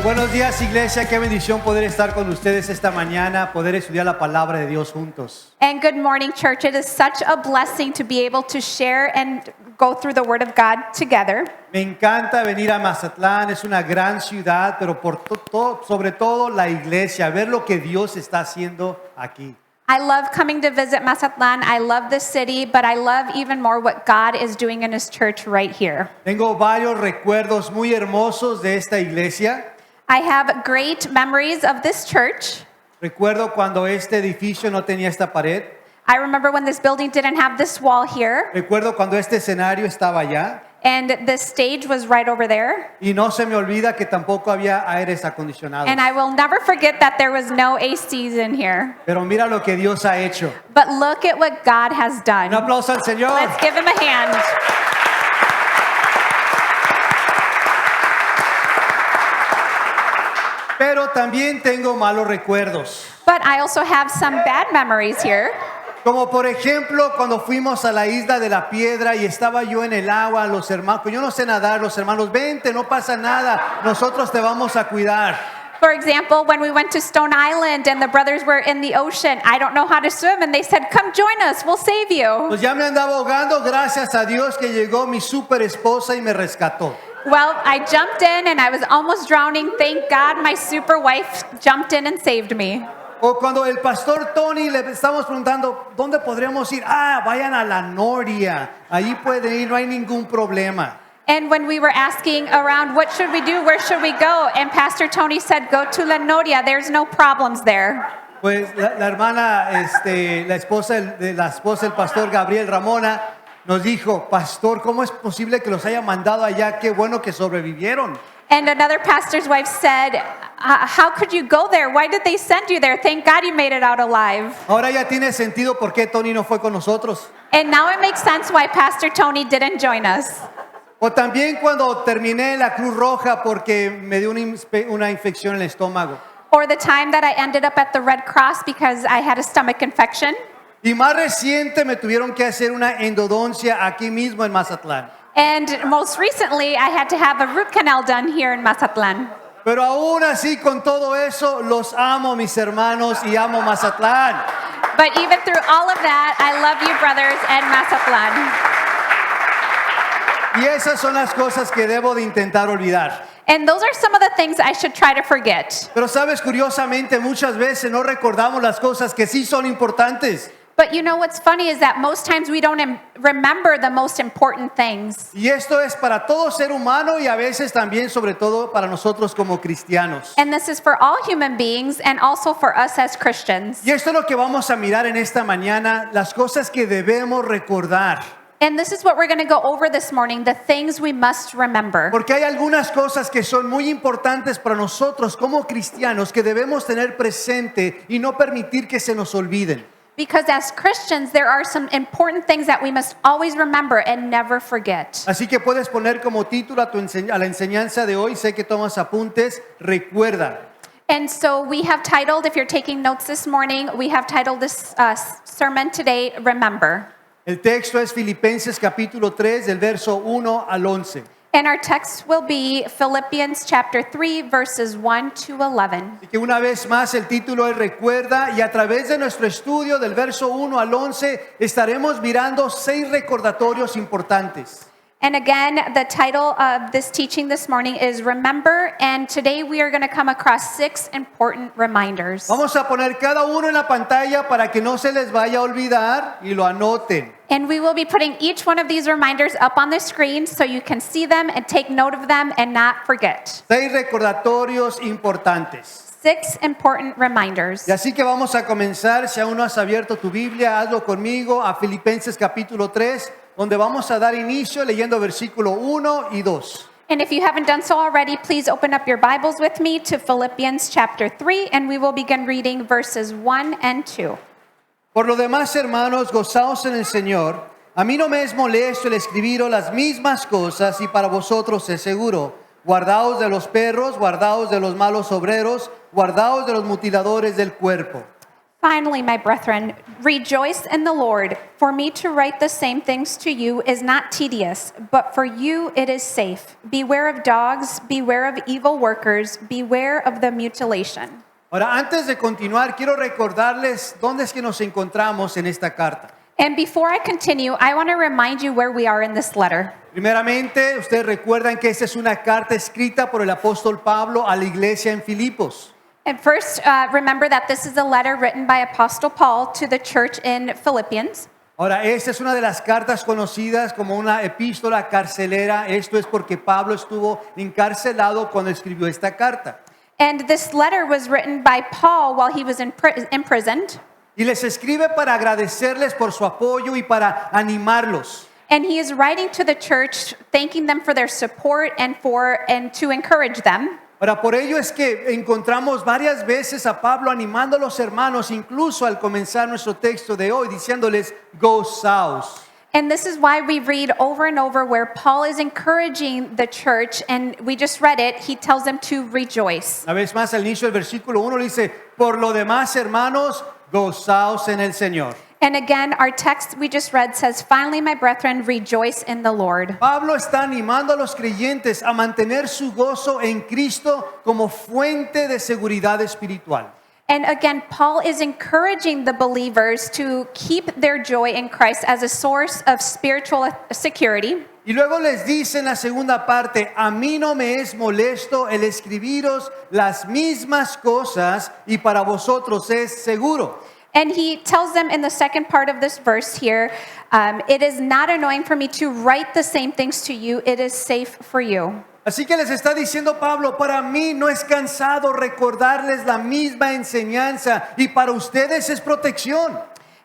Buenos días, iglesia. Qué bendición poder estar con ustedes esta mañana, poder estudiar la palabra de Dios juntos. And good morning, church. It is such a blessing to be able to share and go through the Word of God together. Me encanta venir a Mazatlán, es una gran ciudad, pero sobre todo la iglesia, ver lo que Dios está haciendo aquí. I love coming to visit Mazatlan. I love this city, but I love even more what God is doing in His church right here. Tengo varios recuerdos muy hermosos de esta iglesia. I have great memories of this church. Recuerdo cuando este edificio no tenía esta pared. I remember when this building didn't have this wall here, Recuerdo cuando este escenario estaba allá. and the stage was right over there. Y no se me olvida que tampoco había aires acondicionados. And I will never forget that there was no ACs in here. Pero mira lo que Dios ha hecho. But look at what God has Un done. aplauso al Señor. Let's give Him a hand. Pero también tengo malos recuerdos. But I also have some bad memories here. Como por ejemplo cuando fuimos a la isla de la piedra y estaba yo en el agua, los hermanos, pues yo no sé nadar, los hermanos, vente, no pasa nada, nosotros te vamos a cuidar. For example, when we went to Stone Island and the brothers were in the ocean, I don't know how to swim, and they said, come join us, we'll save you. Pues ya me andaba ahogando, gracias a Dios que llegó mi super esposa y me rescató. Well, I jumped in and I was almost drowning. Thank God my super wife jumped in and saved me. O cuando el pastor Tony le estamos preguntando, ¿dónde podríamos ir? Ah, vayan a la Noria, ahí pueden ir, no hay ningún problema. And when we were asking around, what should we do? Where should we go? And Pastor Tony said, go to La Noria. There's no problems there. Pues la hermana, la esposa del pastor Gabriel Ramona, nos dijo, pastor, ¿cómo es posible que los haya mandado allá? Qué bueno que sobrevivieron. And another pastor's wife said, how could you go there? Why did they send you there? Thank God you made it out alive. Ahora ya tiene sentido por qué Tony no fue con nosotros. And now it makes sense why Pastor Tony didn't join us. O también cuando terminé en la Cruz Roja porque me dio una infección en el estómago. Or the time that I ended up at the Red Cross because I had a stomach infection. Y más reciente me tuvieron que hacer una endodoncia aquí mismo en Mazatlán. And most recently, I had to have a root canal done here in Mazatlan. Pero aún así, con todo eso, los amo, mis hermanos, y amo Mazatlán. But even through all of that, I love you, brothers, and Mazatlan. Y esas son las cosas que debo de intentar olvidar. And those are some of the things I should try to forget. Pero sabes, curiosamente, muchas veces no recordamos las cosas que sí son importantes. But you know what's funny is that most times we don't remember the most important things. Y esto es para todo ser humano y a veces también, sobre todo, para nosotros como cristianos. And this is for all human beings and also for us as Christians. Y esto es lo que vamos a mirar en esta mañana, las cosas que debemos recordar. And this is what we're going to go over this morning, the things we must remember. Porque hay algunas cosas que son muy importantes para nosotros como cristianos que debemos tener presente y no permitir que se nos olviden. Because as Christians, there are some important things that we must always remember and never forget. Así que puedes poner como título a la enseñanza de hoy, sé que tomas apuntes, recuerda. And so we have titled, if you're taking notes this morning, we have titled this sermon today, Remember. El texto es Filipenses capítulo 3 del verso 1 al 11. And our text will be Philippians chapter 3, verses 1 to 11. Así que una vez más el título es Recuerda, y a través de nuestro estudio del verso 1 al 11 estaremos mirando 6 recordatorios importantes. And again, the title of this teaching this morning is Remember, and today we are going to come across 6 important reminders. Vamos a poner cada uno en la pantalla para que no se les vaya a olvidar y lo anoten. And we will be putting each one of these reminders up on the screen so you can see them and take note of them and not forget. 6 recordatorios importantes. 6 important reminders. Y así que vamos a comenzar. Si aún no has abierto tu Biblia, hazlo conmigo a Filipenses capítulo 3, donde vamos a dar inicio leyendo versículo 1 y 2. And if you haven't done so already, please open up your Bibles with me to Philippians chapter 3, and we will begin reading verses 1 and 2. Por lo demás, hermanos, gozaos en el Señor. A mí no me es molesto el escribiros las mismas cosas, y para vosotros es seguro. Guardaos de los perros, guardaos de los malos obreros, guardaos de los mutiladores del cuerpo. Finally, my brethren, rejoice in the Lord. For me to write the same things to you is not tedious, but for you it is safe. Beware of dogs, beware of evil workers, beware of the mutilation. Ahora, antes de continuar, quiero recordarles dónde es que nos encontramos en esta carta. And before I continue, I want to remind you where we are in this letter. Primeramente, ustedes recuerdan que esta es una carta escrita por el apóstol Pablo a la iglesia en Filipos. And first, remember that this is a letter written by Apostle Paul to the church in Philippians. Ahora, esta es una de las cartas conocidas como una epístola carcelera. Esto es porque Pablo estuvo encarcelado cuando escribió esta carta. And this letter was written by Paul while he was imprisoned. Y les escribe para agradecerles por su apoyo y para animarlos. And he is writing to the church, thanking them for their support and to encourage them. Ahora, por ello es que encontramos varias veces a Pablo animando a los hermanos, incluso al comenzar nuestro texto de hoy, diciéndoles, go south. And this is why we read over and over where Paul is encouraging the church, and we just read it, he tells them to rejoice. Una vez más, al inicio del versículo 1 dice, por lo demás, hermanos, gozaos en el Señor. And again, our text we just read says, finally, my brethren, rejoice in the Lord. Pablo está animando a los creyentes a mantener su gozo en Cristo como fuente de seguridad espiritual. And again, Paul is encouraging the believers to keep their joy in Christ as a source of spiritual security. Y luego les dice en la segunda parte, a mí no me es molesto el escribiros las mismas cosas y para vosotros es seguro. And he tells them in the second part of this verse here, it is not annoying for me to write the same things to you, it is safe for you. Así que les está diciendo Pablo, para mí no es cansado recordarles la misma enseñanza y para ustedes es protección.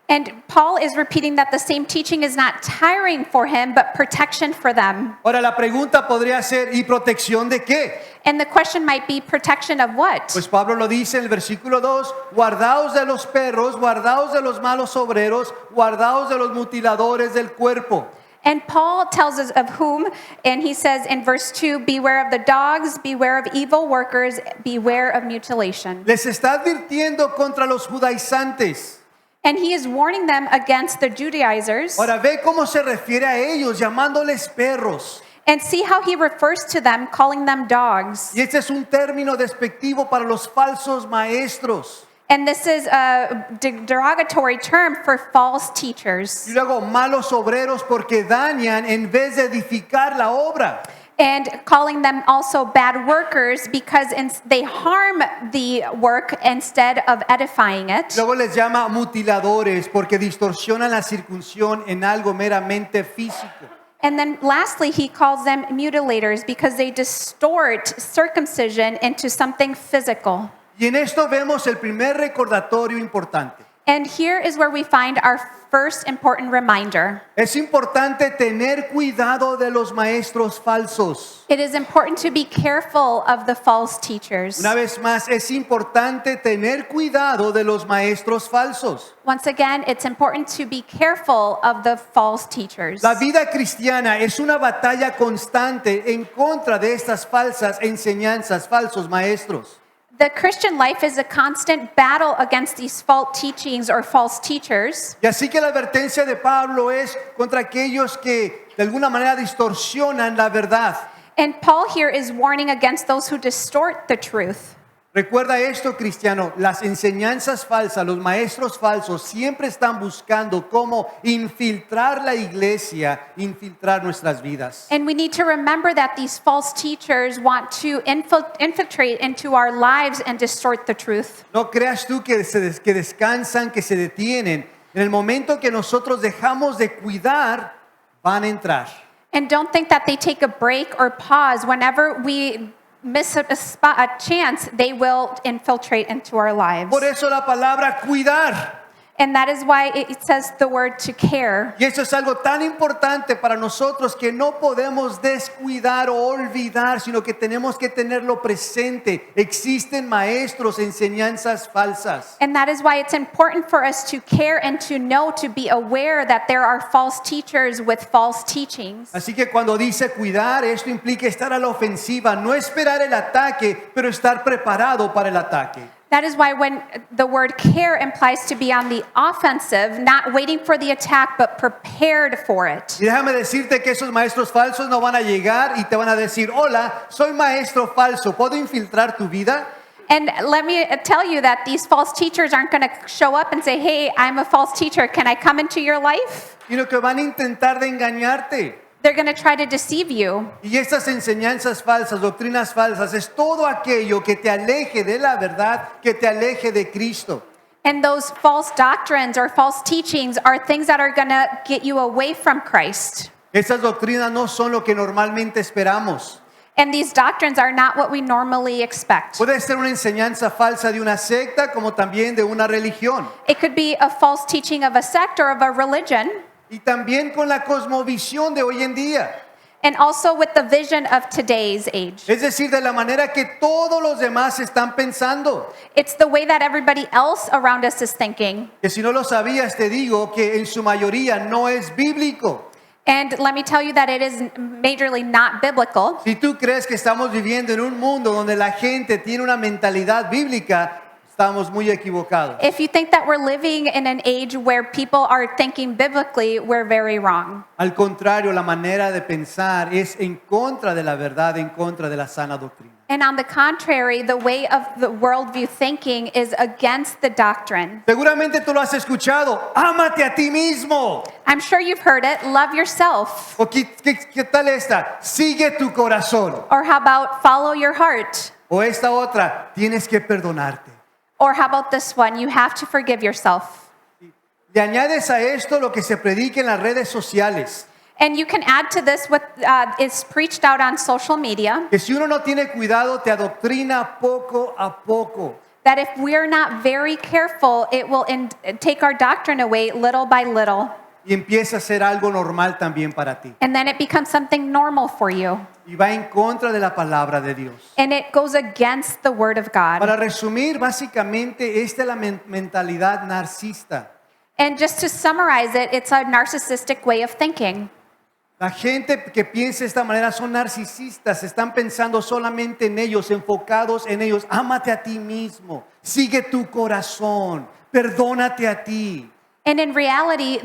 And Paul is repeating that the same teaching is not tiring for him, but protection for them. Ahora la pregunta podría ser, ¿y protección de qué? And the question might be, protection of what? Pues Pablo lo dice en el versículo 2, guardaos de los perros, guardaos de los malos obreros, guardaos de los mutiladores del cuerpo. And Paul tells us of whom, and he says in verse 2, beware of the dogs, beware of evil workers, beware of mutilation. Les está advirtiendo contra los judaizantes. And he is warning them against the Judaizers. Ahora ve cómo se refiere a ellos, llamándoles perros. And see how he refers to them, calling them dogs. Y este es un término despectivo para los falsos maestros. And this is a derogatory term for false teachers. Y luego malos obreros porque dañan en vez de edificar la obra. And calling them also bad workers because they harm the work instead of edifying it. Luego les llama mutiladores porque distorsionan la circuncisión en algo meramente físico. And then lastly, he calls them mutilators because they distort circumcision into something physical. Y en esto vemos el primer recordatorio importante. And here is where we find our first important reminder. Es importante tener cuidado de los maestros falsos. It is important to be careful of the false teachers. Una vez más, es importante tener cuidado de los maestros falsos. Once again, it's important to be careful of the false teachers. La vida cristiana es una batalla constante en contra de estas falsas enseñanzas, falsos maestros. The Christian life is a constant battle against these false teachings or false teachers. Y así que la advertencia de Pablo es contra aquellos que de alguna manera distorsionan la verdad. And Paul here is warning against those who distort the truth. Recuerda esto, cristiano, las enseñanzas falsas, los maestros falsos siempre están buscando cómo infiltrar la iglesia, infiltrar nuestras vidas. And we need to remember that these false teachers want to infiltrate into our lives and distort the truth. No creas tú que descansan, que se detienen. En el momento que nosotros dejamos de cuidar, van a entrar. And don't think that they take a break or pause. Whenever we miss a chance, they will infiltrate into our lives. Por eso la palabra cuidar. And that is why it says the word to care. Y eso es algo tan importante para nosotros que no podemos descuidar o olvidar, sino que tenemos que tenerlo presente. Existen maestros, enseñanzas falsas. And that is why it's important for us to care and to know, to be aware that there are false teachers with false teachings. Así que cuando dice cuidar, esto implica estar a la ofensiva, no esperar el ataque, pero estar preparado para el ataque. That is why when the word care implies to be on the offensive, not waiting for the attack, but prepared for it. Y déjame decirte que esos maestros falsos no van a llegar y te van a decir, hola, soy maestro falso, ¿puedo infiltrar tu vida? And let me tell you that these false teachers aren't going to show up and say, hey, I'm a false teacher. Can I come into your life? Sino que van a intentar de engañarte. They're going to try to deceive you. Y estas enseñanzas falsas, doctrinas falsas, es todo aquello que te aleje de la verdad, que te aleje de Cristo. And those false doctrines or false teachings are things that are going to get you away from Christ. Esas doctrinas no son lo que normalmente esperamos. And these doctrines are not what we normally expect. Puede ser una enseñanza falsa de una secta como también de una religión. It could be a false teaching of a sect or of a religion, Y también con la cosmovisión de hoy en día. and also with the vision of today's age. Es decir, de la manera que todos los demás están pensando. It's the way that everybody else around us is thinking. Que si no lo sabías, te digo que en su mayoría no es bíblico. And let me tell you that it is majorly not biblical. Si tú crees que estamos viviendo en un mundo donde la gente tiene una mentalidad bíblica, estamos muy equivocados. If you think that we're living in an age where people are thinking biblically, we're very wrong. Al contrario, la manera de pensar es en contra de la verdad, en contra de la sana doctrina. And on the contrary, the way of the worldview thinking is against the doctrine. Seguramente tú lo has escuchado. Ámate a ti mismo. I'm sure you've heard it, love yourself. ¿O qué tal esta? Sigue tu corazón. Or how about follow your heart? O esta otra, tienes que perdonarte. Or how about this one, you have to forgive yourself. Le añades a esto lo que se predica en las redes sociales. And you can add to this what is preached out on social media, Que si uno no tiene cuidado, te adoctrina poco a poco. that if we're not very careful, it will take our doctrine away little by little. Y empieza a ser algo normal también para ti. And then it becomes something normal for you. Y va en contra de la palabra de Dios. And it goes against the word of God. Para resumir, básicamente, esta es la mentalidad narcisista. And just to summarize it, it's a narcissistic way of thinking. La gente que piensa de esta manera son narcisistas, están pensando solamente en ellos, enfocados en ellos. Ámate a ti mismo, sigue tu corazón, perdónate a ti. And in reality,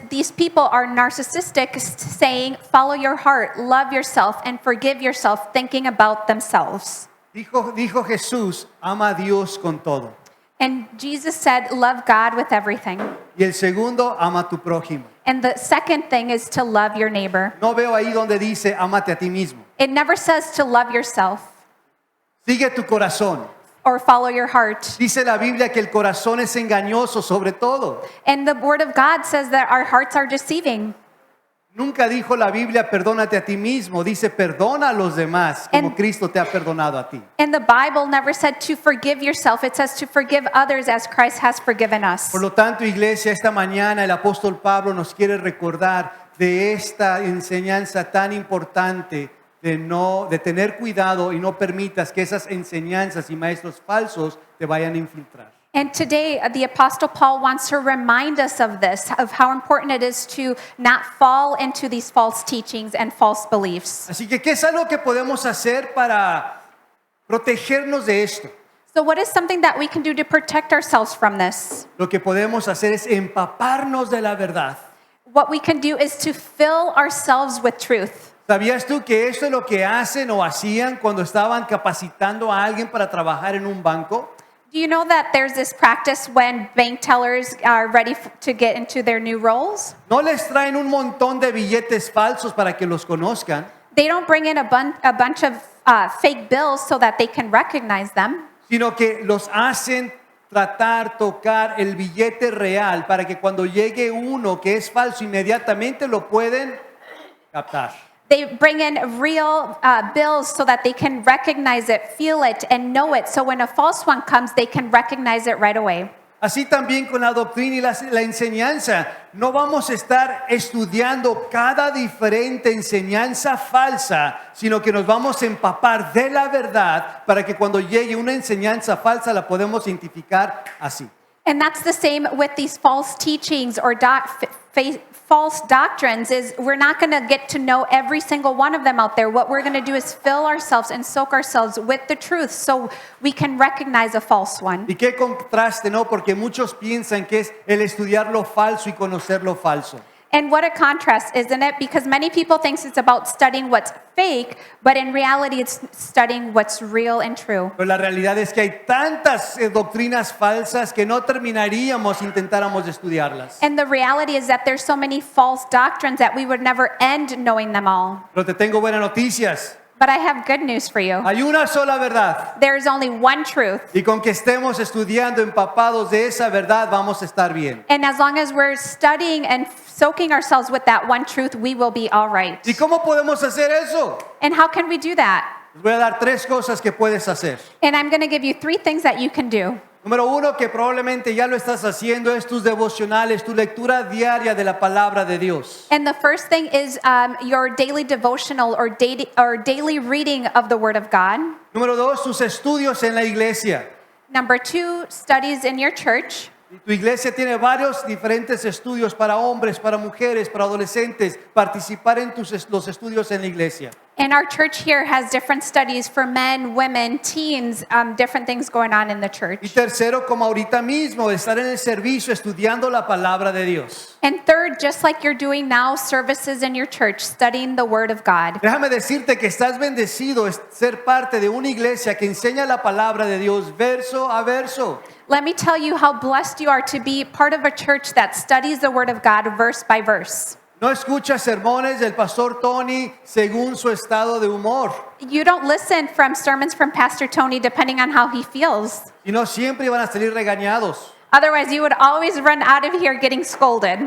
these people are narcissistic, saying, follow your heart, love yourself, and forgive yourself, thinking about themselves. Dijo Jesús, ama a Dios con todo. And Jesus said, love God with everything. Y el segundo, ama a tu prójimo. And the second thing is to love your neighbor. No veo ahí donde dice, ámate a ti mismo. It never says to love yourself Sigue tu corazón. or follow your heart. Dice la Biblia que el corazón es engañoso sobre todo. And the word of God says that our hearts are deceiving. Nunca dijo la Biblia, perdónate a ti mismo. Dice, perdona a los demás como And- Cristo te ha perdonado a ti. And the Bible never said to forgive yourself. It says to forgive others as Christ has forgiven us. Por lo tanto, iglesia, esta mañana el apóstol Pablo nos quiere recordar de esta enseñanza tan importante de tener cuidado y no permitas que esas enseñanzas y maestros falsos te vayan a infiltrar. And today, the Apostle Paul wants to remind us of this, of how important it is to not fall into these false teachings and false beliefs. Así que, ¿qué es algo que podemos hacer para protegernos de esto? So, what is something that we can do to protect ourselves from this? Lo que podemos hacer es empaparnos de la verdad. What we can do is to fill ourselves with truth. ¿Sabías tú que esto es lo que hacen o hacían cuando estaban capacitando a alguien para trabajar en un banco? Do you know that there's this practice when bank tellers are ready to get into their new roles? No les traen un montón de billetes falsos para que los conozcan, They don't bring in a bunch of fake bills so that they can recognize them. sino que los hacen tocar el billete real para que cuando llegue uno que es falso inmediatamente lo pueden captar. They bring in real bills so that they can recognize it, feel it, and know it. So when a false one comes, they can recognize it right away. Así también con la doctrina y la enseñanza. No vamos a estar estudiando cada diferente enseñanza falsa, sino que nos vamos a empapar de la verdad para que cuando llegue una enseñanza falsa la podemos identificar así. And that's the same with these false teachings or false doctrines is we're not going to get to know every single one of them out there. What we're going to do is fill ourselves and soak ourselves with the truth so we can recognize a false one. Y qué contraste, ¿no? Porque muchos piensan que es el estudiar lo falso y conocer lo falso. And what a contrast, isn't it? Because many people think it's about studying what's fake, but in reality it's studying what's real and true. Pero la realidad es que hay tantas doctrinas falsas que no terminaríamos si intentáramos estudiarlas. And the reality is that there's so many false doctrines that we would never end knowing them all. Pero te tengo buenas noticias. But I have good news for you. Hay una sola verdad. There is only one truth. Y con que estemos estudiando empapados de esa verdad vamos a estar bien. And as long as we're studying and soaking ourselves with that one truth, we will be all right. ¿Y cómo podemos hacer eso? And how can we do that? Les voy a dar 3 cosas que puedes hacer. And I'm going to give you 3 things that you can do. Número 1, que probablemente ya lo estás haciendo, es tus devocionales, tu lectura diaria de la palabra de Dios. And the first thing is your daily devotional or daily reading of the Word of God. Número 2, tus estudios en la iglesia. Number 2, studies in your church. Y tu iglesia tiene varios diferentes estudios para hombres, para mujeres, para adolescentes. Participar en los estudios en la iglesia. And our church here has different studies for men, women, teens, different things going on in the Y church. tercero, como ahorita mismo, estar en el servicio estudiando la palabra de Dios. And third, just like you're doing now, services in your church, studying the Word of God. Déjame decirte que estás bendecido ser parte de una iglesia que enseña la palabra de Dios verso a verso. Let me tell you how blessed you are to be part of a church that studies the Word of God verse by verse. No escuchas sermones del pastor Tony según su estado de humor. You don't listen from sermons from Pastor Tony depending on how he feels. Y no siempre van a salir regañados. Otherwise, you would always run out of here getting scolded.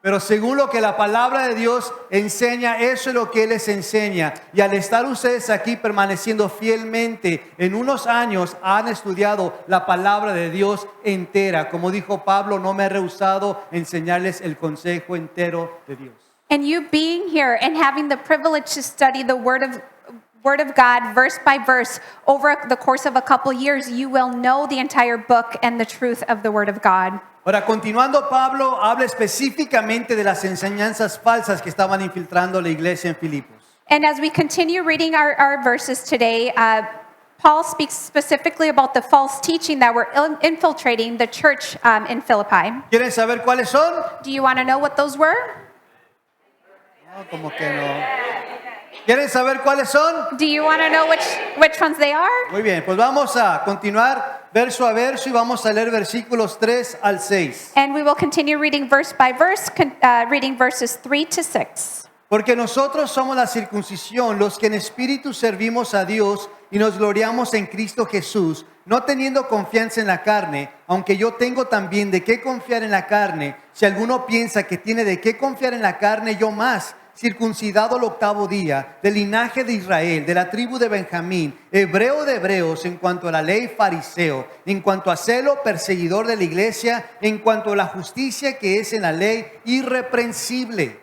Pero según lo que la palabra de Dios enseña, eso es lo que Él les enseña. Y al estar ustedes aquí permaneciendo fielmente, en unos años han estudiado la palabra de Dios entera. Como dijo Pablo, no me he rehusado enseñarles el consejo entero de Dios. And you being here and having the privilege to study the Word of God verse by verse over the course of a couple years, you will know the entire book and the truth of the Word of God. Ahora, continuando, Pablo habla específicamente de las enseñanzas falsas que estaban infiltrando la iglesia en Filipos. And as we continue reading our verses today, Paul speaks specifically about the false teaching that were infiltrating the church in Philippi. ¿Quieren saber cuáles son? Do you want to know what those were? No, como que no. ¿Quieren saber cuáles son? Do you want to know which ones they are? Muy bien, pues vamos a continuar verso a verso y vamos a leer versículos 3 al 6. And we will continue reading verse by verse, reading verses 3 to 6. Porque nosotros somos la circuncisión, los que en espíritu servimos a Dios y nos gloriamos en Cristo Jesús, no teniendo confianza en la carne, aunque yo tengo también de qué confiar en la carne. Si alguno piensa que tiene de qué confiar en la carne, yo más, circuncidado al 8º día, del linaje de Israel, de la tribu de Benjamín, hebreo de hebreos, en cuanto a la ley fariseo, en cuanto a celo perseguidor de la iglesia, en cuanto a la justicia que es en la ley irreprensible.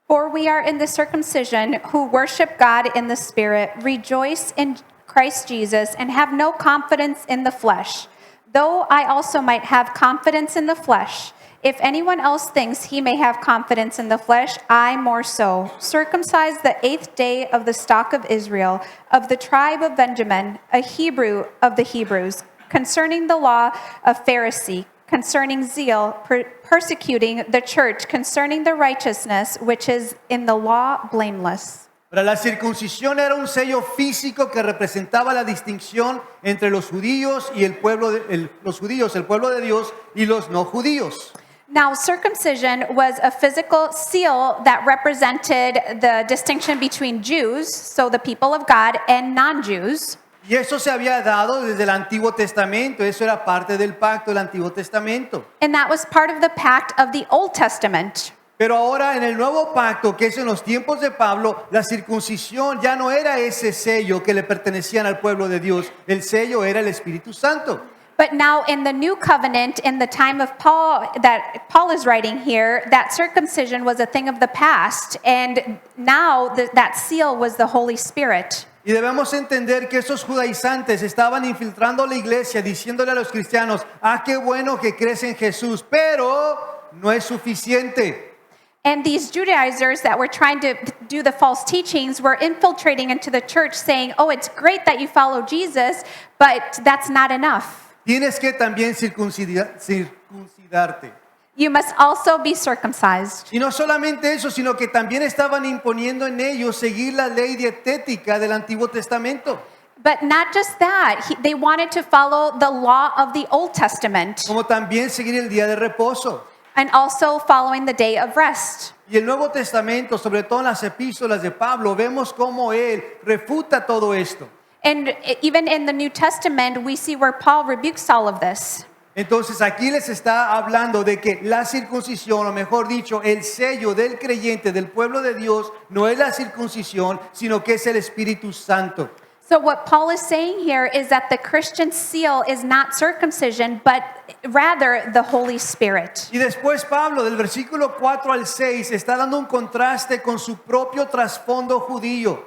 For we are in the circumcision who worship God in the Spirit, rejoice in Christ Jesus, and have no confidence in the flesh. Though I also might have confidence in the flesh. If anyone else thinks he may have confidence in the flesh, I more so. Circumcised the 8th day of the stock of Israel, of the tribe of Benjamin, a Hebrew of the Hebrews, concerning the law of Pharisee, concerning zeal, persecuting the church, concerning the righteousness which is in the law, blameless. Pero la circuncisión era un sello físico que representaba la distinción entre los judíos y el pueblo los judíos, el pueblo de Dios, y los no judíos. Now, circumcision was a physical seal that represented the distinction between Jews, so the people of God, and non-Jews. Y eso se había dado desde el Antiguo Testamento, eso era parte del pacto del Antiguo Testamento. And that was part of the pact of the Old Testament. Pero ahora en el nuevo pacto, que es en los tiempos de Pablo, la circuncisión ya no era ese sello que le pertenecían al pueblo de Dios, el sello era el Espíritu Santo. But now in the new covenant, in the time of Paul, that Paul is writing here, that circumcision was a thing of the past, and now that seal was the Holy Spirit. Y debemos entender que esos judaizantes estaban infiltrando la iglesia, diciéndole a los cristianos, qué bueno que crees en Jesús, pero no es suficiente. And these Judaizers that were trying to do the false teachings were infiltrating into the church saying, oh, it's great that you follow Jesus, but that's not enough. Tienes que también circuncidarte. You must also be circumcised. Y no solamente eso, sino que también estaban imponiendo en ellos seguir la ley dietética del Antiguo Testamento, But not just that, they wanted to follow the law of the Old Testament como también seguir el día de reposo. and also following the day of rest. Y el Nuevo Testamento, sobre todo en las epístolas de Pablo, vemos cómo él refuta todo esto. And even in the New Testament, we see where Paul rebukes all of this. Entonces aquí les está hablando de que la circuncisión, o mejor dicho, el sello del creyente, del pueblo de Dios, no es la circuncisión, sino que es el Espíritu Santo. So what Paul is saying here is that the Christian seal is not circumcision, but rather the Holy Spirit. Y después Pablo, del versículo 4 al 6, está dando un contraste con su propio trasfondo judío.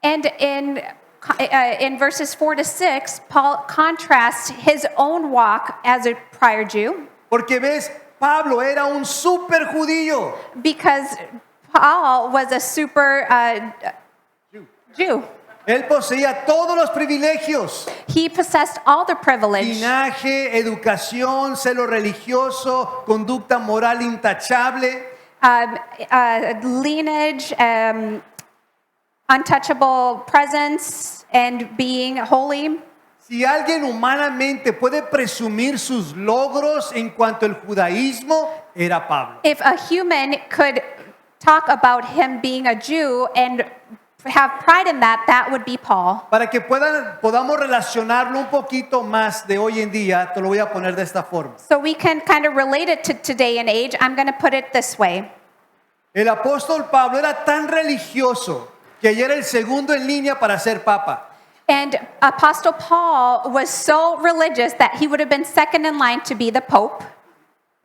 And in verses 4 to 6, Paul contrasts his own walk as a prior Jew, Porque ves, Pablo era un super judío. because Paul was a super Jew. Él poseía todos los privilegios. He possessed all the privilege, Linaje, educación, celo religioso, conducta moral intachable. lineage, untouchable presence, and being holy. Si alguien humanamente puede presumir sus logros en cuanto al judaísmo, era Pablo. If a human could talk about him being a Jew and have pride in that, that would be Paul. Para que podamos relacionarlo un poquito más de hoy en día, te lo voy a poner de esta forma. So we can kind of relate it to today and age. I'm going to put it this way. El apóstol Pablo era tan religioso que ya era el segundo en línea para ser papa. And Apostle Paul was so religious that he would have been second in line to be the Pope.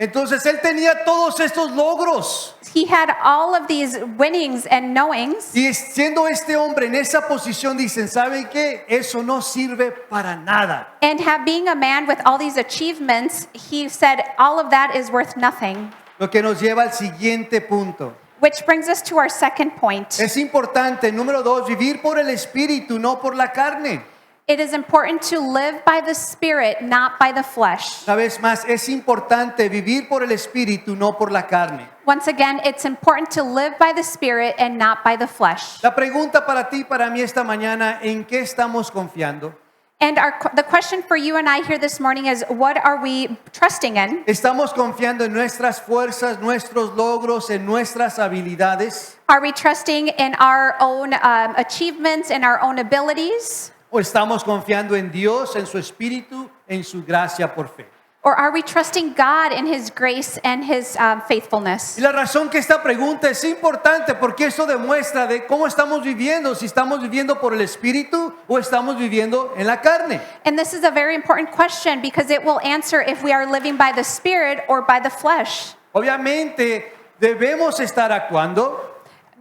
Entonces él tenía todos estos logros. He had all of these winnings and knowings. Y siendo este hombre en esa posición, dicen, ¿saben qué? Eso no sirve para nada. And being a man with all these achievements, he said all of that is worth nothing. Lo que nos lleva al siguiente punto. Which brings us to our second point. Es importante, número 2, vivir por el Espíritu, no por la carne. It is important to live by the Spirit, not by the flesh. Una vez más, es importante vivir por el Espíritu, no por la carne. Once again, it's important to live by the Spirit and not by the flesh. La pregunta para ti y para mí esta mañana, ¿en qué estamos confiando? And the question for you and I here this morning is, what are we trusting in? ¿Estamos confiando en nuestras fuerzas, nuestros logros, en nuestras habilidades? Are we trusting in our own achievements and our own abilities? ¿O estamos confiando en Dios, en su Espíritu, en su gracia por fe? Or are we trusting God in His grace and His faithfulness? Y la razón que esta pregunta es importante porque eso demuestra de cómo estamos viviendo, si estamos viviendo por el Espíritu o estamos viviendo en la carne. And this is a very important question because it will answer if we are living by the Spirit or by the flesh. Obviamente debemos estar actuando,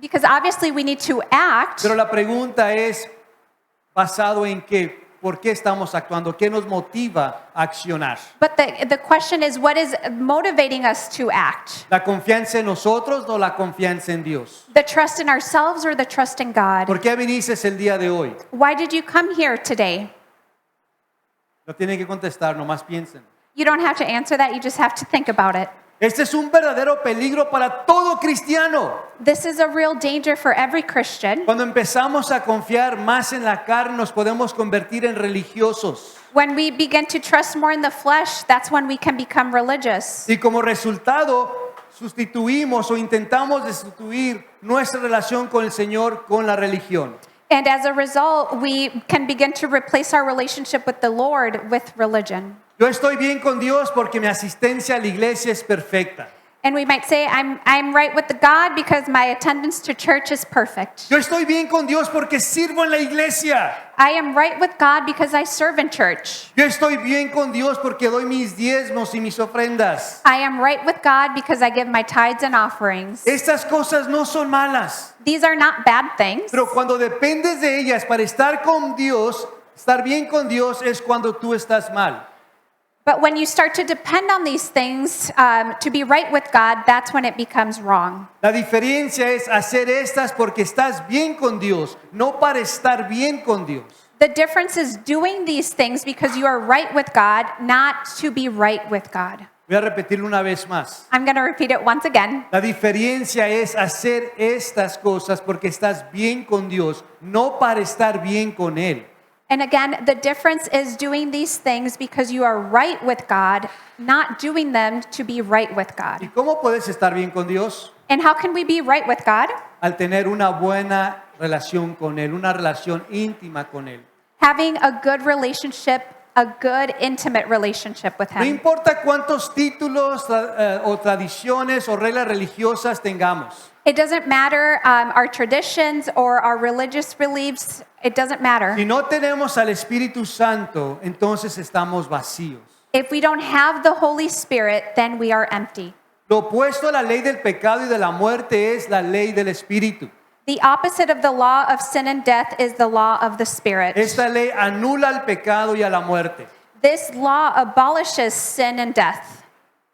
Because obviously we need to act, pero la pregunta es basado en qué, por qué estamos actuando, qué nos motiva a accionar. but the question is, what is motivating us to act? La confianza en nosotros o la confianza en Dios. The trust in ourselves or the trust in God? ¿Por qué viniste el día de hoy? Why did you come here today? No tienen que contestar, nomás piensen. You don't have to answer that, you just have to think about it. Este es un verdadero peligro para todo cristiano. This is a real danger for every Christian. Cuando empezamos a confiar más en la carne, nos podemos convertir en religiosos. When we begin to trust more in the flesh, that's when we can become religious. Y como resultado, sustituimos o intentamos sustituir nuestra relación con el Señor con la religión. And as a result, we can begin to replace our relationship with the Lord with religion. Yo estoy bien con Dios porque mi asistencia a la iglesia es perfecta. And we might say, I'm right with the God because my attendance to church is perfect. Yo estoy bien con Dios porque sirvo en la iglesia. I am right with God because I serve in church. Yo estoy bien con Dios porque doy mis diezmos y mis ofrendas. I am right with God because I give my tithes and offerings. Estas cosas no son malas, These are not bad things. pero cuando dependes de ellas para estar con Dios, estar bien con Dios es cuando tú estás mal. But when you start to depend on these things to be right with God, that's when it becomes wrong. La diferencia es hacer estas porque estás bien con Dios, no para estar bien con Dios. The difference is doing these things because you are right with God, not to be right with God. Voy a repetirlo una vez más. I'm going to repeat it once again. La diferencia es hacer estas cosas porque estás bien con Dios, no para estar bien con Él. And again, the difference is doing these things because you are right with God, not doing them to be right with ¿Y God. cómo puedes estar bien con Dios? And how can we be right with God? Al tener una buena relación con Él, una relación íntima con Él. Having a good relationship, a good intimate relationship with No Him. importa cuántos títulos o tradiciones o reglas religiosas tengamos. It doesn't matter our traditions or our religious beliefs. It doesn't matter. Si no tenemos al Espíritu Santo, entonces estamos vacíos. If we don't have the Holy Spirit, then we are empty. Lo opuesto a la ley del pecado y de la muerte es la ley del Espíritu. The opposite of the law of sin and death is the law of the Spirit. Esta ley anula al pecado y a la muerte. This law abolishes sin and death.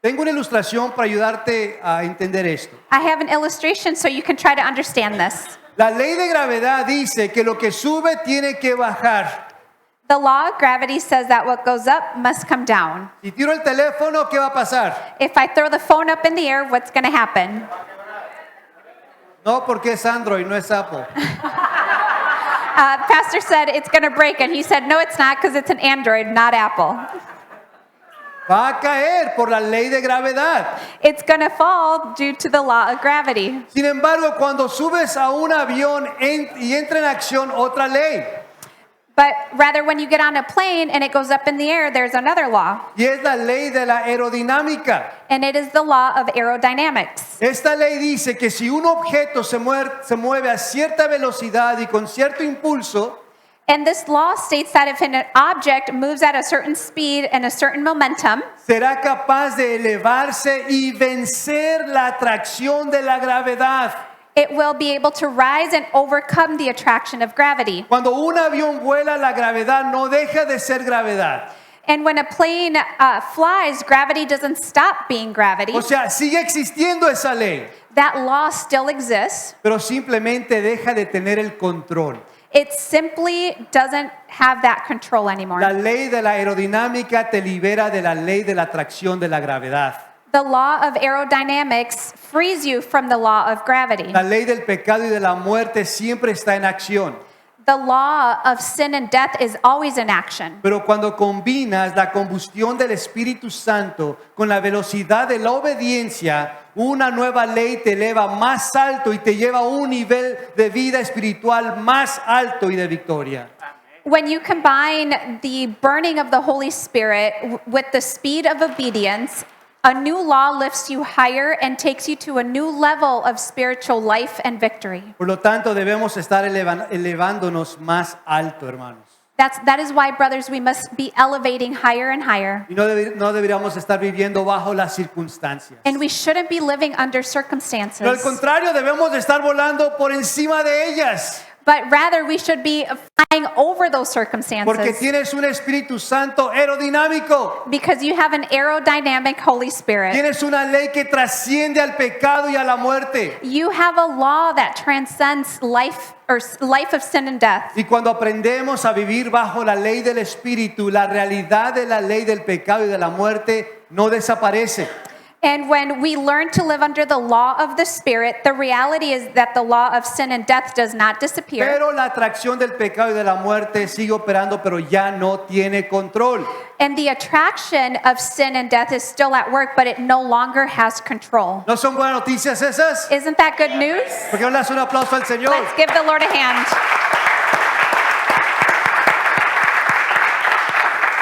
Tengo una ilustración para ayudarte a entender esto. I have an illustration so you can try to understand this. La ley de gravedad dice que lo que sube tiene que bajar. The law of gravity says that what goes up must come down. Si tiro el teléfono, ¿qué va a pasar? If I throw the phone up in the air, what's going to happen? No, porque es Android, no es Apple. Pastor said it's going to break, and he said, no, it's not because it's an Android, not Apple. Va a caer por la ley de gravedad. It's going to fall due to the law of gravity. Sin embargo, cuando subes a un avión y entra en acción otra ley, But rather, when you get on a plane and it goes up in the air, there's another law, y es la ley de la aerodinámica. and it is the law of aerodynamics. Esta ley dice que si un objeto se mueve a cierta velocidad y con cierto impulso, And this law states that if an object moves at a certain speed and a certain momentum, será capaz de elevarse y vencer la atracción de la gravedad. it will be able to rise and overcome the attraction of gravity. Cuando un avión vuela, la gravedad no deja de ser gravedad. And when a plane flies, gravity doesn't stop being gravity. O sea, sigue existiendo esa ley, That law still exists. pero simplemente deja de tener el control. It simply doesn't have that control anymore. La ley de la aerodinámica te libera de la ley de la atracción de la gravedad. The law of aerodynamics frees you from the law of gravity. La ley del pecado y de la muerte siempre está en acción. The law of sin and death is always in action. Pero cuando combinas la combustión del Espíritu Santo con la velocidad de la obediencia, una nueva ley te eleva más alto y te lleva a un nivel de vida espiritual más alto y de victoria. When you combine the burning of the Holy Spirit with the speed of obedience, a new law lifts you higher and takes you to a new level of spiritual life and victory. Por lo tanto, debemos estar elevándonos más alto, hermanos. That is why, brothers, we must be elevating higher and higher. Y no deberíamos estar viviendo bajo las circunstancias. And we shouldn't be living under Pero al circumstances, contrario, debemos de estar volando por encima de ellas. but rather we should be flying over those Porque circumstances tienes un Espíritu Santo aerodinámico. because you have an aerodynamic Holy Spirit. Tienes una ley que trasciende al pecado y a la muerte. You have a law that transcends life of sin and death. Y cuando aprendemos a vivir bajo la ley del Espíritu, la realidad de la ley del pecado y de la muerte no desaparece. And when we learn to live under the law of the Spirit, the reality is that the law of sin and death does not disappear. Pero la atracción del pecado y de la muerte sigue operando, pero ya no tiene control. And the attraction of sin and death is still at work, but it no longer has control. ¿No son buenas noticias esas? Isn't that good news? ¿Por qué no le das un aplauso al Señor? Let's give the Lord a hand.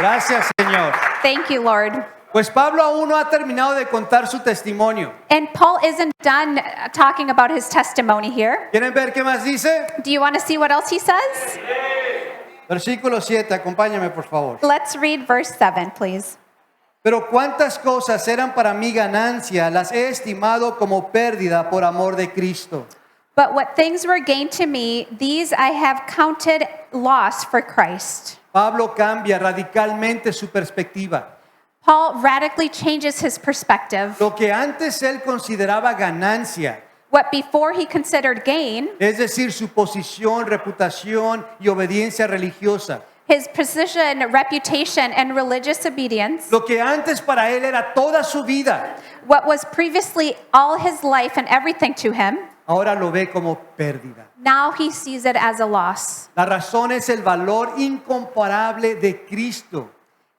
Gracias, Señor. Thank you, Lord. Pues Pablo aún no ha terminado de contar su testimonio. And Paul isn't done talking about his testimony here. ¿Quieren ver qué más dice? Do you want to see what else he says? Versículo 7, acompáñame por favor. Let's read verse 7, please. Pero cuántas cosas eran para mí ganancia, las he estimado como pérdida por amor de Cristo. But what things were gained to me, these I have counted loss for Christ. Pablo cambia radicalmente su perspectiva. Paul radically changes his perspective. Lo que antes él consideraba ganancia, What before he considered gain, es decir, su posición, reputación y obediencia religiosa. his position, reputation, and religious obedience, Lo que antes para él era toda su vida, what was previously all his life and everything to him, ahora lo ve como pérdida. now he sees it as a loss. La razón es el valor incomparable de Cristo,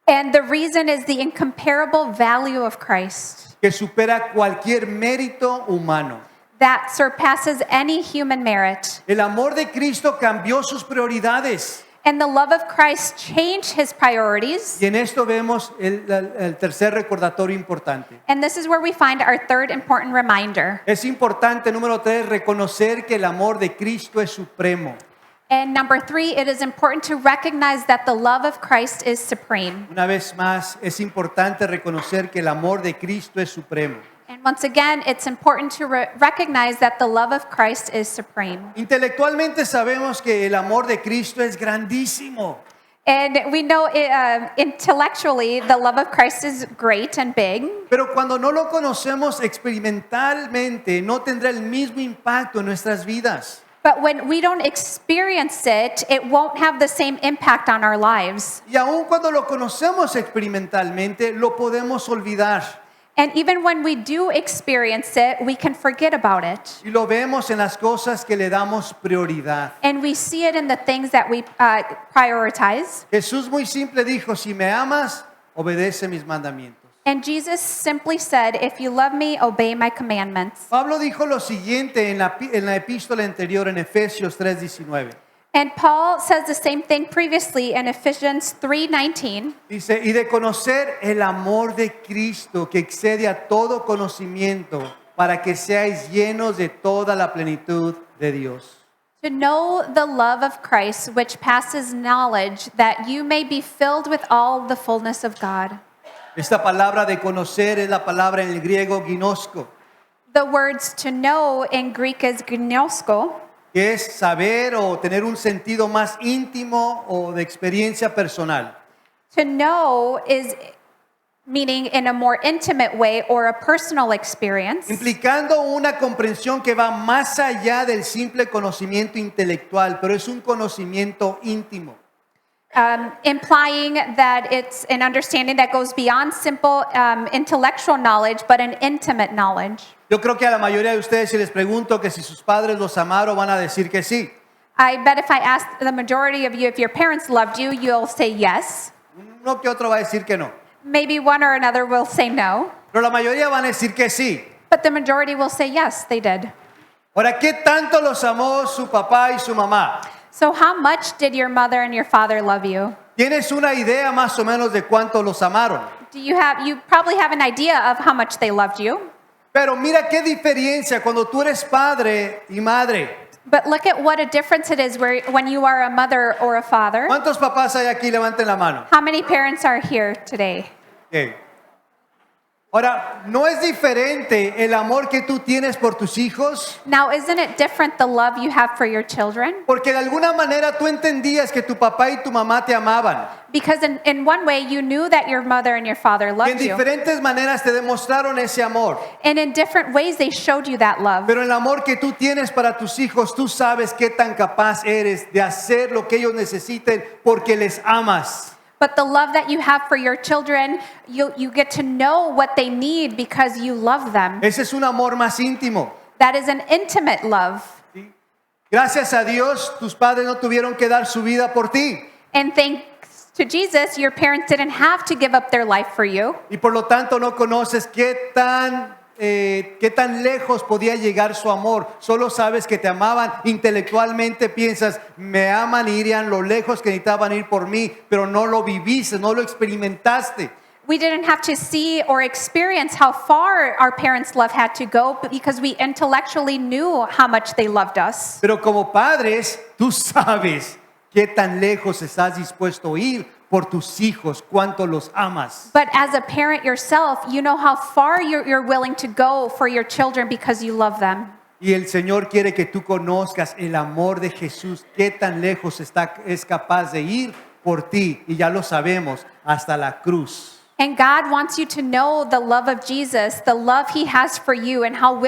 And the reason is the incomparable value of Christ que supera cualquier mérito humano. that surpasses any human merit. El amor de Cristo cambió sus prioridades. And the love of Christ changed his priorities. Y en esto vemos el tercer recordatorio importante. And this is where we find our third important reminder. Es importante, número 3, reconocer que el amor de Cristo es supremo. And number 3, it is important to recognize that the love of Christ is supreme. Una vez más, es importante reconocer que el amor de Cristo es supremo. And once again, it's important to recognize that the love of Christ is supreme. Intelectualmente sabemos que el amor de Cristo es grandísimo. And we know intellectually the love of Christ is great and big. Pero cuando no lo conocemos experimentalmente, no tendrá el mismo impacto en nuestras vidas. But when we don't experience it, it won't have the same impact on our lives. Y aun cuando lo conocemos experimentalmente, lo podemos olvidar. And even when we do experience it, we can forget about it. Y lo vemos en las cosas que le damos prioridad. And we see it in the things that we prioritize. Jesús muy simple dijo, si me amas, obedece mis mandamientos. And Jesus simply said, if you love me, obey my commandments. Pablo dijo lo siguiente en la epístola anterior en Efesios 3:19. And Paul says the same thing previously in Ephesians 3:19. Dice, y de conocer el amor de Cristo que excede a todo conocimiento para que seáis llenos de toda la plenitud de Dios. To know the love of Christ, which passes knowledge, that you may be filled with all the fullness of God. Esta palabra de conocer es la palabra en el griego ginosko, The words to know in Greek is gnosko, que es saber o tener un sentido más íntimo o de experiencia personal. to know is meaning in a more intimate way or a personal experience, Implicando una comprensión que va más allá del simple conocimiento intelectual, pero es un conocimiento íntimo. implying that it's an understanding that goes beyond simple intellectual knowledge, but an intimate knowledge. Yo creo que a la mayoría de ustedes si les pregunto que si sus padres los amaron van a decir que sí. I bet if I ask the majority of you if your parents loved you, you'll say yes. Uno que otro va a decir que no. Maybe one or another will say no, Pero la mayoría van a decir que sí. but the majority will say yes, they did. Ahora, ¿qué tanto los amó su papá y su mamá? So how much did your mother and your father love you? ¿Tienes una idea más o menos de cuánto los amaron? You probably have an idea of how much they loved you. Pero mira qué diferencia cuando tú eres padre y madre. But look at what a difference it is when you are a mother or a father. ¿Cuántos papás hay aquí? Levanten la mano. How many parents are here today? Ok. Ahora, ¿no es diferente el amor que tú tienes por tus hijos? Now, isn't it different the love you have for your children? Porque de alguna manera tú entendías que tu papá y tu mamá te amaban. Because in one way, you knew that your mother and your father Y en loved you. diferentes maneras te demostraron ese amor. And in different ways, they showed you that love. Pero el amor que tú tienes para tus hijos, tú sabes qué tan capaz eres de hacer lo que ellos necesiten porque les amas. But the love that you have for your children, you get to know what they need because you love them. Ese es un amor más íntimo. That is an intimate love. ¿Sí? Gracias a Dios, tus padres no tuvieron que dar su vida por ti. And thanks to Jesus, your parents didn't have to give up their life for you. Y por lo tanto no conoces qué tan lejos podía llegar su amor. Solo sabes que te amaban. Intelectualmente piensas, me aman y irían lo lejos que necesitaban ir por mí, pero no lo viviste, no lo experimentaste. We didn't have to see or experience how far our parents' love had to go because we intellectually knew how much they loved us. Pero como padres, tú sabes qué tan lejos estás dispuesto a ir por tus hijos, cuánto los amas. But as a parent yourself, you know how far you're willing to go for your children because you love them. Y el Señor quiere que tú conozcas el amor de Jesús, qué tan lejos es capaz de ir por ti. Y ya lo sabemos, hasta la cruz. And God wants you to know the love of Jesus, the love he has for you, and how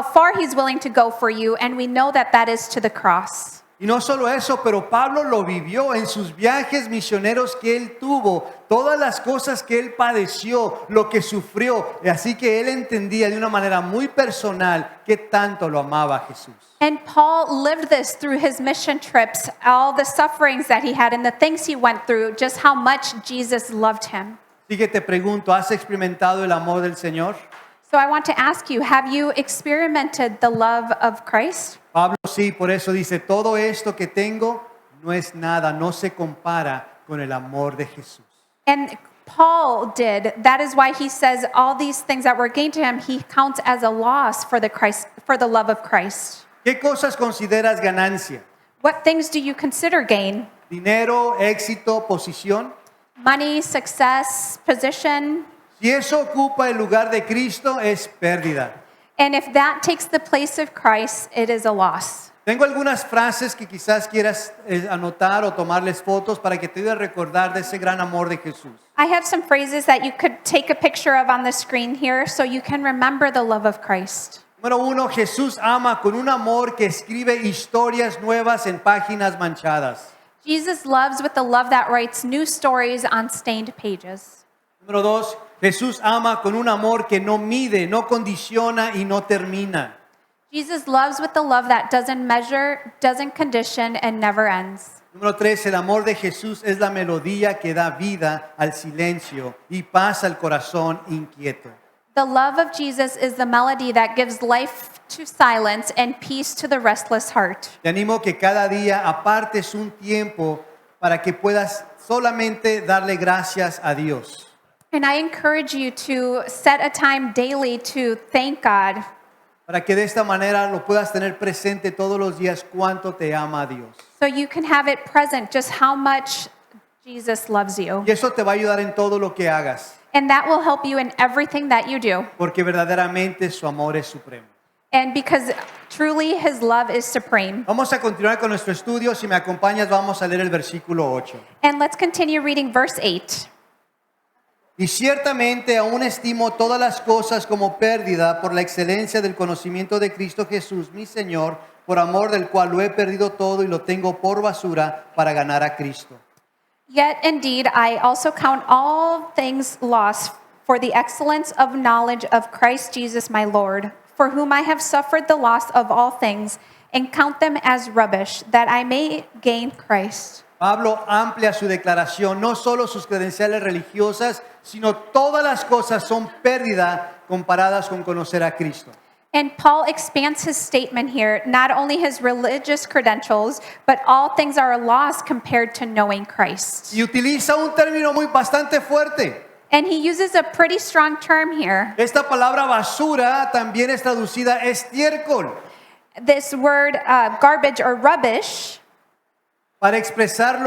far he's willing to go for you. And we know that that is to the cross. Y no solo eso, pero Pablo lo vivió en sus viajes misioneros que él tuvo, todas las cosas que él padeció, lo que sufrió. Así que él entendía de una manera muy personal qué tanto lo amaba Jesús. And Paul lived this through his mission trips, all the sufferings that he had and the things he went through, just how much Jesus loved him. Así que te pregunto, ¿has experimentado el amor del Señor? So I want to ask you, have you experimented the love of Christ? Pablo sí, por eso dice, todo esto que tengo no es nada, no se compara con el amor de Jesús. And Paul did. That is why he says all these things that were gained to him, he counts as a loss for the love of Christ. ¿Qué cosas consideras ganancia? What things do you consider gain? ¿Dinero, éxito, posición? Money, success, position. Si eso ocupa el lugar de Cristo, es pérdida. And if that takes the place of Christ, it is a loss. Tengo algunas frases que quizás quieras anotar o tomarles fotos para que te ayude a recordar de ese gran amor de Jesús. I have some phrases that you could take a picture of on the screen here so you can remember the love of Christ. Número 1, Jesús ama con un amor que escribe historias nuevas en páginas manchadas. Jesus loves with the love that writes new stories on stained pages. Número 2, Jesús ama con un amor que no mide, no condiciona y no termina. Jesus loves with the love that doesn't measure, doesn't condition, and never ends. Número 3, el amor de Jesús es la melodía que da vida al silencio y paz al corazón inquieto. The love of Jesus is the melody that gives life to silence and peace to the restless heart. Te animo que cada día apartes un tiempo para que puedas solamente darle gracias a Dios. And I encourage you to set a time daily to thank God, Para que de esta manera lo puedas tener presente todos los días cuánto te ama Dios. so you can have it present just how much Jesus loves you. Y eso te va a ayudar en todo lo que hagas, And that will help you in everything that you do. porque verdaderamente su amor es supremo. And because truly his love is supreme. Vamos a continuar con nuestro estudio. Si me acompañas, vamos a leer el versículo 8. And let's continue reading verse 8. Y ciertamente aún estimo todas las cosas como pérdida por la excelencia del conocimiento de Cristo Jesús, mi Señor, por amor del cual lo he perdido todo y lo tengo por basura para ganar a Cristo. Yet indeed I also count all things lost for the excellence of knowledge of Christ Jesus my Lord, for whom I have suffered the loss of all things, and count them as rubbish, that I may gain Christ. Pablo amplia su declaración, no solo sus credenciales religiosas, sino todas las cosas son pérdida comparadas con conocer a Cristo. And Paul expands his statement here, not only his religious credentials, but all things are a loss compared to knowing Christ. Y utiliza un término bastante fuerte. And he uses a pretty strong term here. Esta palabra basura también es traducida estiércol, This word garbage or rubbish, para expresar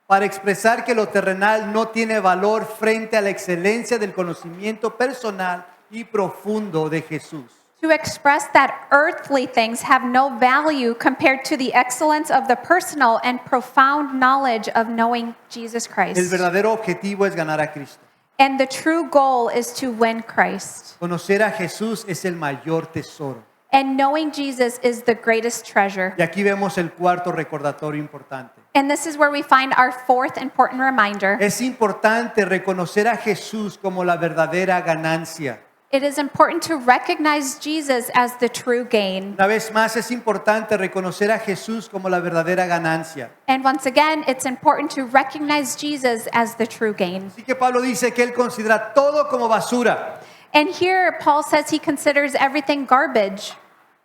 para expresar que lo terrenal no tiene valor frente a la excelencia del conocimiento personal y profundo de Jesús. to express that earthly things have no value compared to the excellence of the personal and profound knowledge of knowing Jesus El Christ. verdadero objetivo es ganar a Cristo. And the true goal is to win Christ. Conocer a Jesús es el mayor tesoro. And knowing Jesus is the greatest treasure. Y aquí vemos el cuarto recordatorio importante. And this is where we find our fourth important reminder. Es importante reconocer a Jesús como la verdadera ganancia. It is important to recognize Jesus as the true gain. Una vez más, es importante reconocer a Jesús como la verdadera ganancia. And once again, it's important to recognize Jesus as the true gain. Así que Pablo dice que él considera todo como basura And here, Paul says he considers everything garbage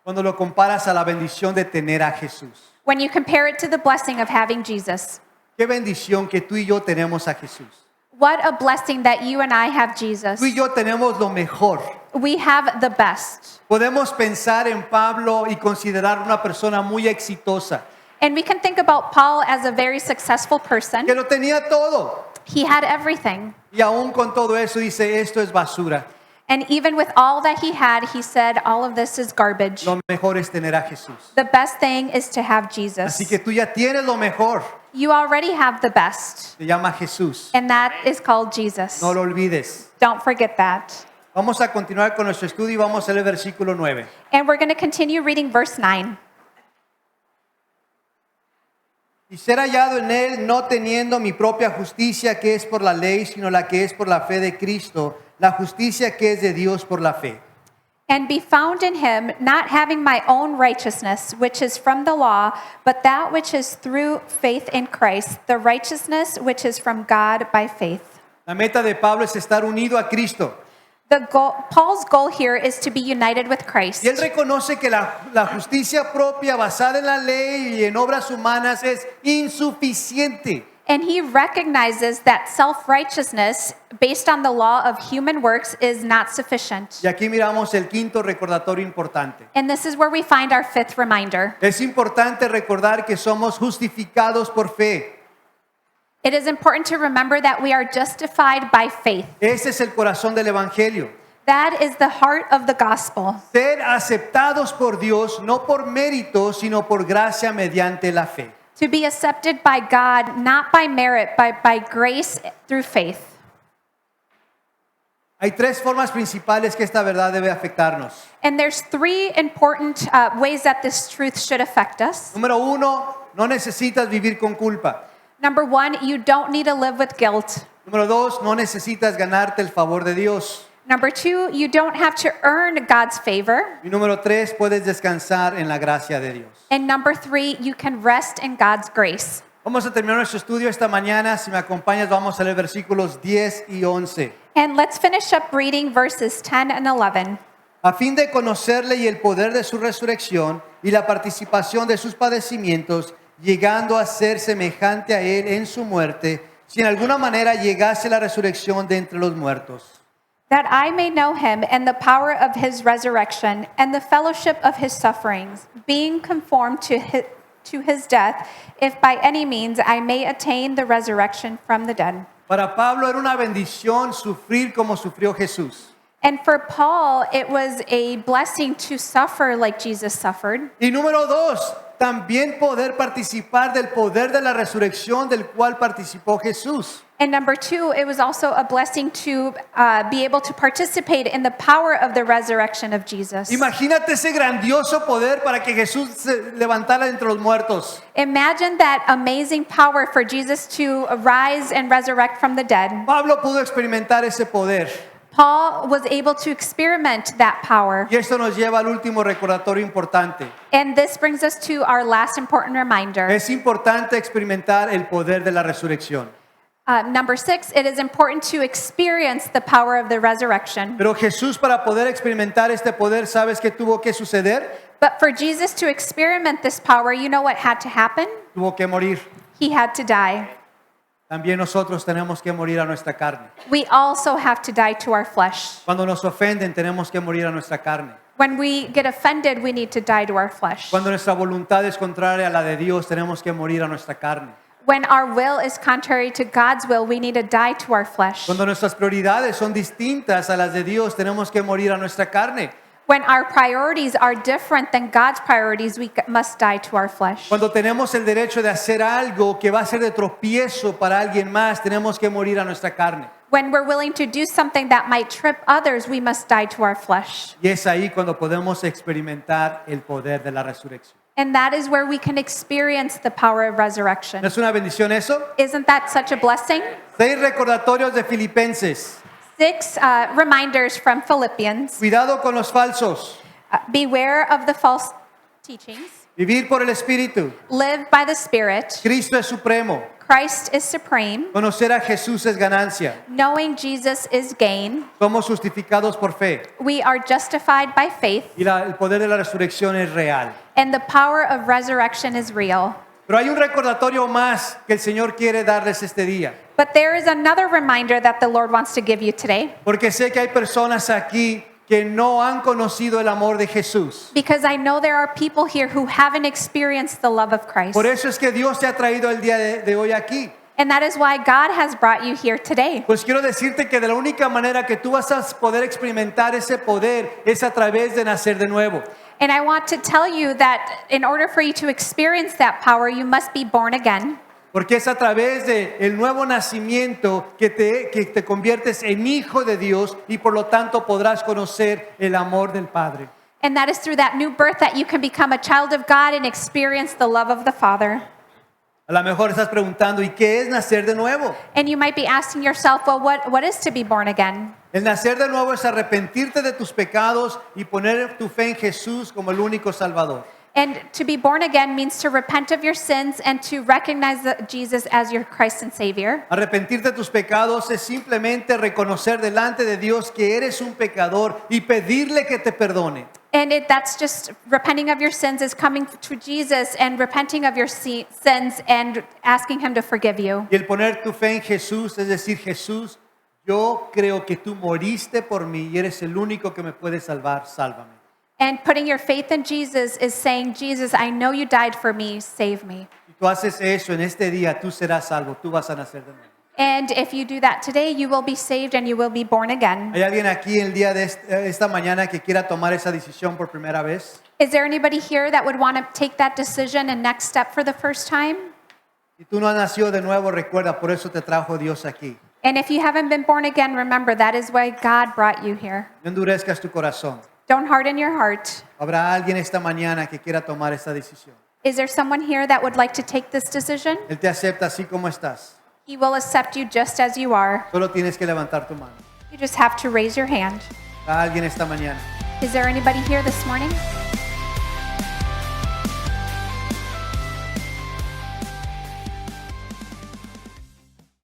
cuando lo comparas a la bendición de tener a Jesús. when you compare it to the blessing of having Jesus. Qué bendición que tú y yo tenemos a Jesús. What a blessing that you and I have Jesus. Tú y yo tenemos lo mejor. We have the best. Podemos pensar en Pablo y considerar una persona muy exitosa, And we can think about Paul as a very successful person. que lo tenía todo. He had everything. Y aún con todo eso dice, esto es basura. And even with all that he had, he said, all of this is garbage. Lo mejor es tener a Jesús. The best thing is to have Así Jesus. que tú ya tienes lo mejor. You already have the best, Se llama Jesús. and that is called Jesus. No lo olvides. Don't forget that. Vamos a continuar con nuestro estudio y vamos a leer el versículo 9. And we're going to continue reading verse 9. Y ser hallado en él, no teniendo mi propia justicia que es por la ley, sino la que es por la fe de Cristo, la justicia que es de Dios por la fe. And be found in him, not having my own righteousness, which is from the law, but that which is through faith in Christ, the righteousness which is from God by faith. La meta de Pablo es estar unido a Cristo. Paul's goal here is to be united with Christ. Y él reconoce que la justicia propia basada en la ley y en obras humanas es insuficiente. And he recognizes that self-righteousness based on the law of human works is not sufficient. Y aquí miramos el quinto recordatorio importante. And this is where we find our fifth reminder. Es importante recordar que somos justificados por fe. It is important to remember that we are justified by faith. Ese es el corazón del evangelio. That is the heart of the gospel. Ser aceptados por Dios no por mérito, sino por gracia mediante la fe. To be accepted by God, not by merit, but by grace through faith. Hay tres formas principales que esta verdad debe afectarnos. And there's three important ways that this truth should affect us. Número uno, no necesitas vivir con culpa. Number one, you don't need to live with guilt. Número dos, no necesitas ganarte el favor de Dios. Number two, you don't have to earn God's favor. Y número tres, puedes descansar en la gracia de Dios. And number three, you can rest in God's grace. Vamos a terminar nuestro estudio esta mañana. Si me acompañas, vamos a leer versículos 10 y 11. And let's finish up reading verses 10 and 11. A fin de conocerle y el poder de su resurrección y la participación de sus padecimientos, llegando a ser semejante a él en su muerte, si en alguna manera llegase la resurrección de entre los muertos. That I may know him and the power of his resurrection and the fellowship of his sufferings, being conformed to his death, if by any means I may attain the resurrection from the dead. Para Pablo era una bendición sufrir como sufrió Jesús. And for Paul, it was a blessing to suffer like Jesus suffered. Y número dos, también poder participar del poder de la resurrección del cual participó Jesús. And number two, it was also a blessing to be able to participate in the power of the resurrection of Jesus. Imagínate ese grandioso poder para que Jesús se levantara entre los muertos. Imagine that amazing power for Jesus to rise and resurrect from the dead. Pablo pudo experimentar ese poder. Paul was able to experiment that power. Y esto nos lleva al último recordatorio importante. And this brings us to our last important reminder. Es importante experimentar el poder de la resurrección. Number 6, it is important to experience the power of the resurrection. Pero Jesús, para poder experimentar este poder, ¿sabes qué tuvo que suceder? But for Jesus to experiment this power, you know what had to happen? Tuvo que morir. He had to die. También nosotros tenemos que morir a nuestra carne. We also have to die to our flesh. Cuando nos ofenden, tenemos que morir a nuestra carne. When we get offended, we need to die to our flesh. Cuando nuestra voluntad es contraria a la de Dios, tenemos que morir a nuestra carne. When our will is contrary to God's will, we need to die to our flesh. Cuando nuestras prioridades son distintas a las de Dios, tenemos que morir a nuestra carne. When our priorities are different than God's priorities, we must die to our flesh. Cuando tenemos el derecho de hacer algo que va a ser de tropiezo para alguien más, tenemos que morir a nuestra carne. When we're willing to do something that might trip others, we must die to our flesh. Y es ahí cuando podemos experimentar el poder de la resurrección. And that is where we can experience the power of resurrection. ¿No es una bendición eso? Isn't that such a blessing? 6 recordatorios de Filipenses. 6 reminders from Philippians. Cuidado con los falsos. Beware of the false teachings. Vivir por el Espíritu. Live by the Spirit. Cristo es supremo. Christ is supreme. Conocer a Jesús es ganancia. Knowing Jesus is gain. Somos justificados por fe. We are justified by faith. Y el poder de la resurrección es real. And the power of resurrection is real. Pero hay un recordatorio más que el Señor quiere darles este día. But there is another reminder that the Lord wants to give you today. Porque sé que hay personas aquí que no han conocido el amor de Jesús. Because I know there are people here who haven't experienced the love of Christ. Por eso es que Dios te ha traído el día de hoy aquí. And that is why God has brought you here today. Pues quiero decirte que de la única manera que tú vas a poder experimentar ese poder es a través de nacer de nuevo. And I want to tell you that in order for you to experience that power, you must be born again. Porque es a través del nuevo nacimiento que te conviertes en hijo de Dios y por lo tanto podrás conocer el amor del Padre. And that is through that new birth that you can become a child of God and experience the love of the Father. A lo mejor estás preguntando, ¿y qué es nacer de nuevo? And you might be asking yourself, well, what is to be born again? El nacer de nuevo es arrepentirte de tus pecados y poner tu fe en Jesús como el único Salvador. And to be born again means to repent of your sins and to recognize Jesus as your Christ and Savior. Arrepentirte de tus pecados es simplemente reconocer delante de Dios que eres un pecador y pedirle que te perdone. And that's just repenting of your sins is coming to Jesus and repenting of your sins and asking him to forgive you. Y el poner tu fe en Jesús es decir, Jesús, yo creo que tú moriste por mí y eres el único que me puede salvar, sálvame. And putting your faith in Jesus is saying, Jesus, I know you died for me, save me. Si tú haces eso en este día, tú serás salvo, tú vas a nacer de nuevo. And if you do that today, you will be saved and you will be born again. ¿Hay alguien aquí el día de esta mañana que quiera tomar esa decisión por primera vez? Is there anybody here that would want to take that decision and next step for the first time? Si tú no has nacido de nuevo, recuerda, por eso te trajo Dios aquí. And if you haven't been born again, remember that is why God brought you here. No endurezcas tu corazón. Don't harden your heart. Habrá alguien esta mañana que quiera tomar esta decisión. Is there someone here that would like to take this decision? Él te acepta así como estás. He will accept you just as you are. Solo tienes que levantar tu mano. You just have to raise your hand. Habrá alguien esta mañana. Is there anybody here this morning?